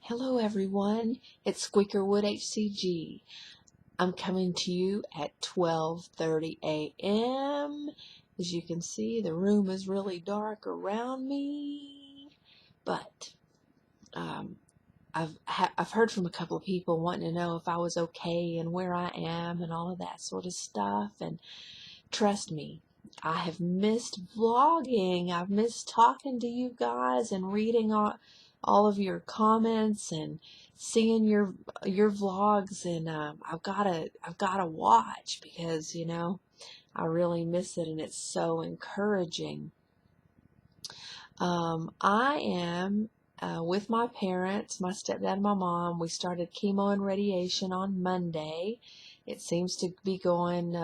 Hello everyone, it's Squeakerwood HCG. I'm coming to you at 12:30 a.m. As you can see, the room is really dark around me, but I've heard from a couple of people wanting to know if I was okay and where I am and all of that sort of stuff, and trust me, I have missed vlogging. I've missed talking to you guys and reading all of your comments and seeing your vlogs, and I've gotta watch because I really miss it and it's so encouraging. I am with my parents, my stepdad and my mom. We started chemo and radiation on Monday. It seems to be going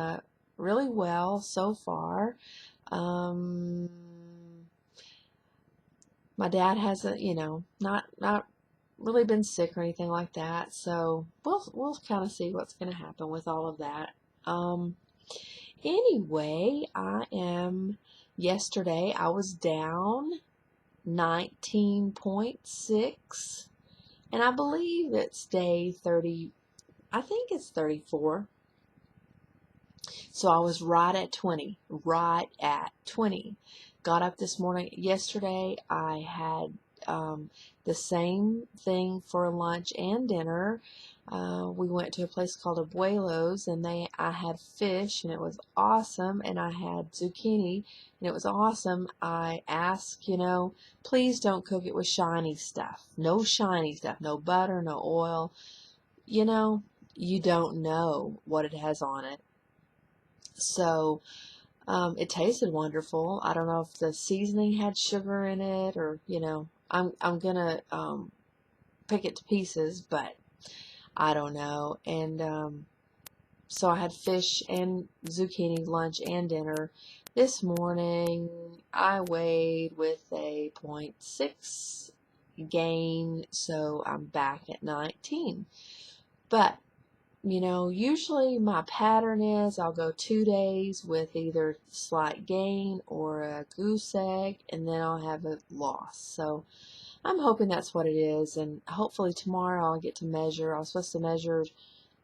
really well so far. My dad hasn't, not really been sick or anything like that, so we'll kind of see what's going to happen with all of that. Anyway, yesterday I was down 19.6, and I believe it's day 30. I think it's 34. So I was right at 20. Got up this morning. Yesterday I had the same thing for lunch and dinner. We went to a place called Abuelo's, and I had fish, and it was awesome, and I had zucchini, and it was awesome. I asked, please don't cook it with shiny stuff. No shiny stuff, no butter, no oil. You don't know what it has on it. So it tasted wonderful. I don't know if the seasoning had sugar in it, or I'm gonna pick it to pieces, but I don't know. And so I had fish and zucchini lunch and dinner. This morning I weighed with a 0.6 gain, so I'm back at 19. But usually my pattern is I'll go 2 days with either slight gain or a goose egg, and then I'll have a loss. So I'm hoping that's what it is, and hopefully tomorrow I'll get to measure. I was supposed to measure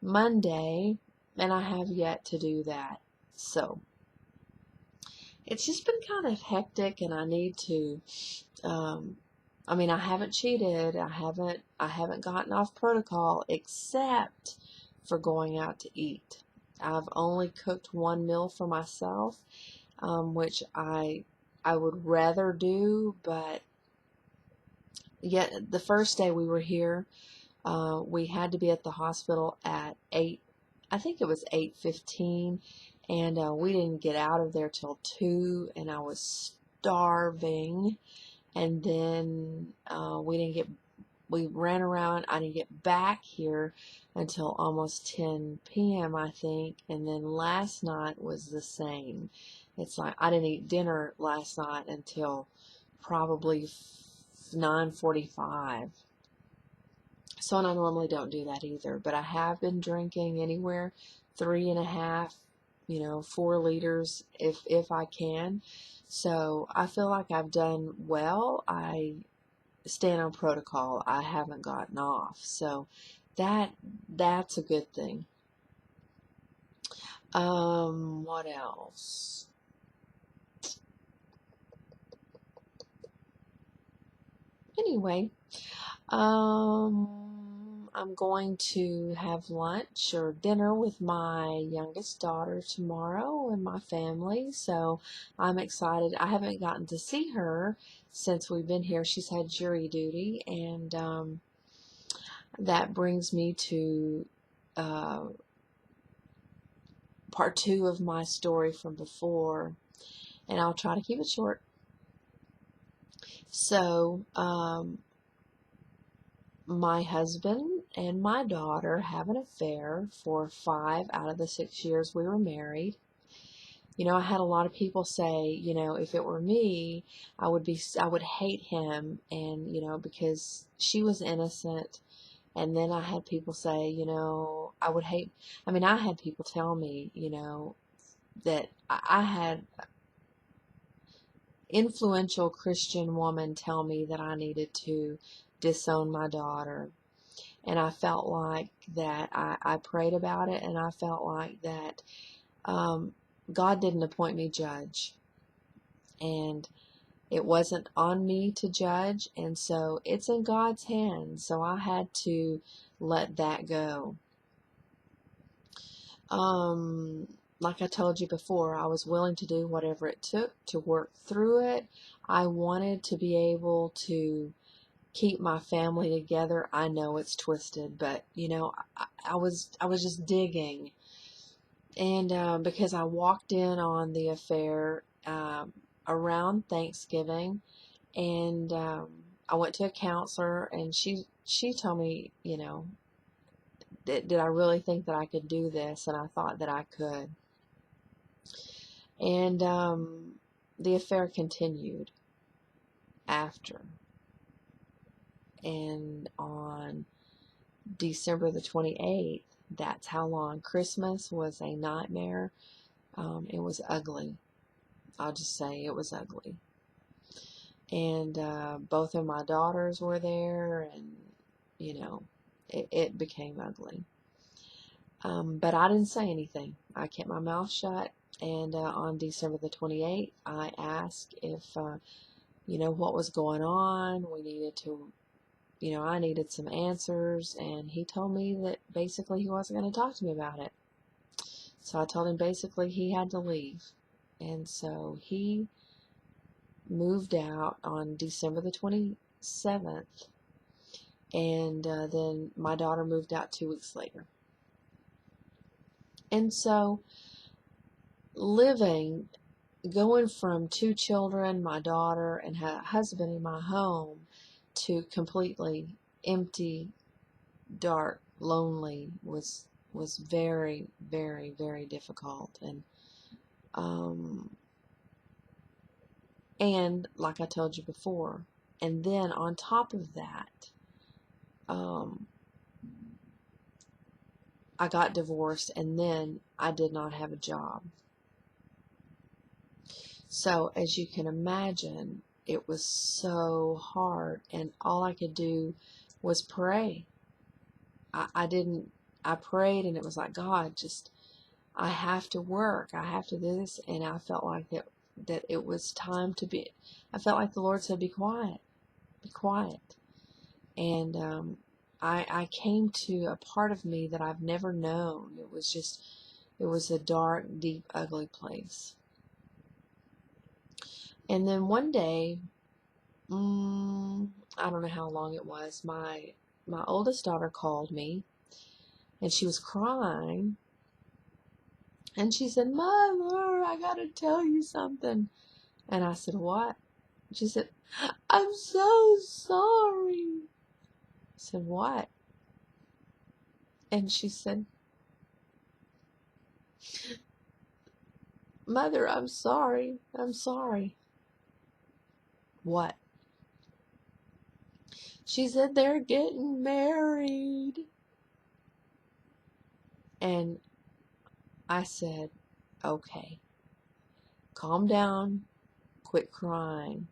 Monday, and I have yet to do that. So it's just been kind of hectic, and I need to I haven't cheated. I haven't gotten off protocol except for going out to eat. I've only cooked one meal for myself, which I would rather do, but yet the first day we were here, we had to be at the hospital at 8, I think it was 8:15, and we didn't get out of there till 2, and I was starving. And then we ran around. I didn't get back here until almost 10 p.m. I think, and then last night was the same. It's like I didn't eat dinner last night until probably 9:45. So I normally don't do that either, but I have been drinking anywhere 3.5, 4 liters if I can. So I feel like I've done well. I stand on protocol. I haven't gotten off, so that's a good thing. What else? Anyway, I'm going to have lunch or dinner with my youngest daughter tomorrow and my family, so I'm excited. I haven't gotten to see her since we've been here. She's had jury duty, and that brings me to part 2 of my story from before, and I'll try to keep it short. So, my husband and my daughter have an affair for 5 out of the 6 years we were married. I had a lot of people say, if it were me, I would hate him, and because she was innocent. And then I had people say, I would hate. I had people tell me, that I had, influential Christian woman tell me that I needed to disown my daughter. And I felt like that I prayed about it, and I felt like that God didn't appoint me judge. And it wasn't on me to judge, and so it's in God's hands. So I had to let that go. Like I told you before, I was willing to do whatever it took to work through it. I wanted to be able to keep my family together. I know it's twisted, but you know, I was just digging, and because I walked in on the affair around Thanksgiving, and I went to a counselor, and she told me, you know, did I really think that I could do this? And I thought that I could. And the affair continued after. And on December the 28th, that's how long. Christmas was a nightmare. It was ugly. I'll just say it was ugly. And both of my daughters were there, and, you know, it became ugly. But I didn't say anything. I kept my mouth shut. And on December the 28th, I asked if, you know, what was going on. We needed to, you know, I needed some answers. And he told me that basically he wasn't going to talk to me about it. So I told him basically he had to leave. And so he moved out on December the 27th. And then my daughter moved out 2 weeks later. And so going from 2 children, my daughter, and her husband in my home, to completely empty, dark, lonely was very, very, very difficult. And like I told you before, and then on top of that, I got divorced, and then I did not have a job. So as you can imagine, it was so hard, and all I could do was pray. I prayed, and it was like, God, just, I have to work. I have to do this. And I felt like that it was time to be, I felt like the Lord said, be quiet, be quiet. And I came to a part of me that I've never known. It was a dark, deep, ugly place. And then one day, I don't know how long it was, my oldest daughter called me, and she was crying, and she said, Mother, I gotta tell you something. And I said, what? She said, I'm so sorry. I said, what? And she said, Mother, I'm sorry. I'm sorry. What? She said, they're getting married. And I said, okay, calm down, quit crying.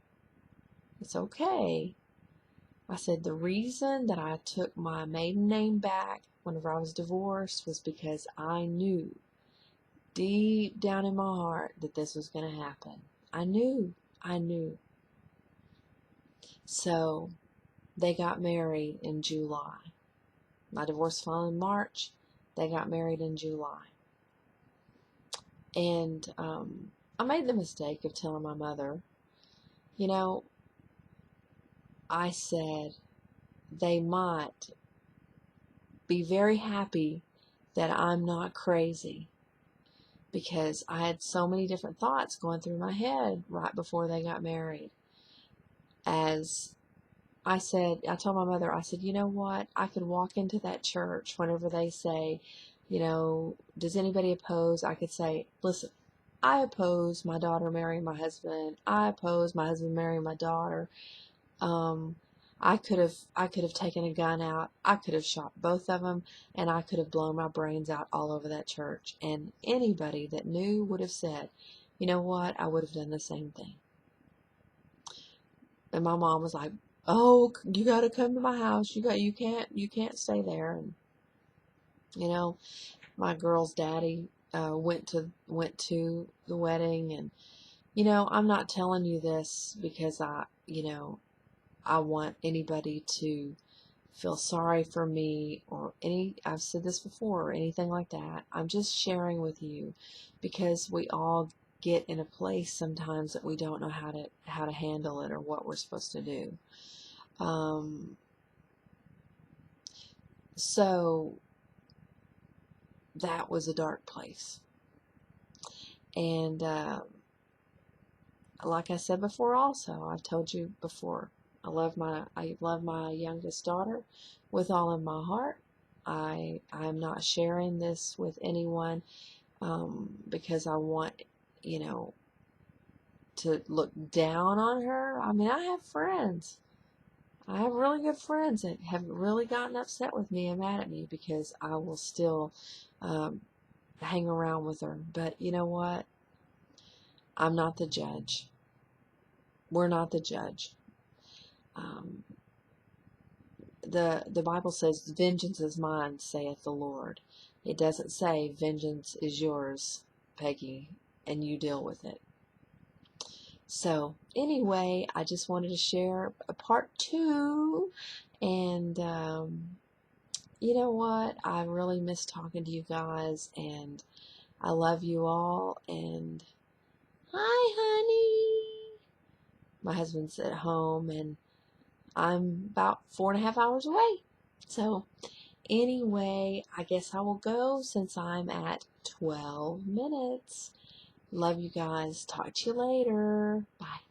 It's okay. I said, the reason that I took my maiden name back whenever I was divorced was because I knew deep down in my heart that this was going to happen. I knew. So they got married in July. My divorce filed in March. They got married in July. And I made the mistake of telling my mother, you know, I said they might be very happy that I'm not crazy, because I had so many different thoughts going through my head right before they got married. As I told my mother, I said, you know what? I could walk into that church whenever they say, you know, does anybody oppose? I could say, listen, I oppose my daughter marrying my husband. I oppose my husband marrying my daughter. I could have taken a gun out. I could have shot both of them, and I could have blown my brains out all over that church. And anybody that knew would have said, you know what? I would have done the same thing. And my mom was like, "Oh, you got to come to my house. You can't stay there." And you know, my girl's daddy went to the wedding, and I'm not telling you this because I want anybody to feel sorry for me or I've said this before or anything like that. I'm just sharing with you because we all get in a place sometimes that we don't know how to handle it or what we're supposed to do. So that was a dark place. And like I said before, also I've told you before, I love my youngest daughter with all of my heart. I'm not sharing this with anyone because I want to look down on her. I mean, I have friends. I have really good friends that have really gotten upset with me and mad at me because I will still hang around with her. But you know what? I'm not the judge. We're not the judge. Um, the Bible says, "Vengeance is mine, saith the Lord." It doesn't say, "Vengeance is yours, Peggy, and you deal with it." So anyway, I just wanted to share a part 2, and you know what? I really miss talking to you guys, and I love you all, and hi, honey. My husband's at home, and I'm about 4.5 hours away. So anyway, I guess I will go since I'm at 12 minutes. Love you guys. Talk to you later. Bye.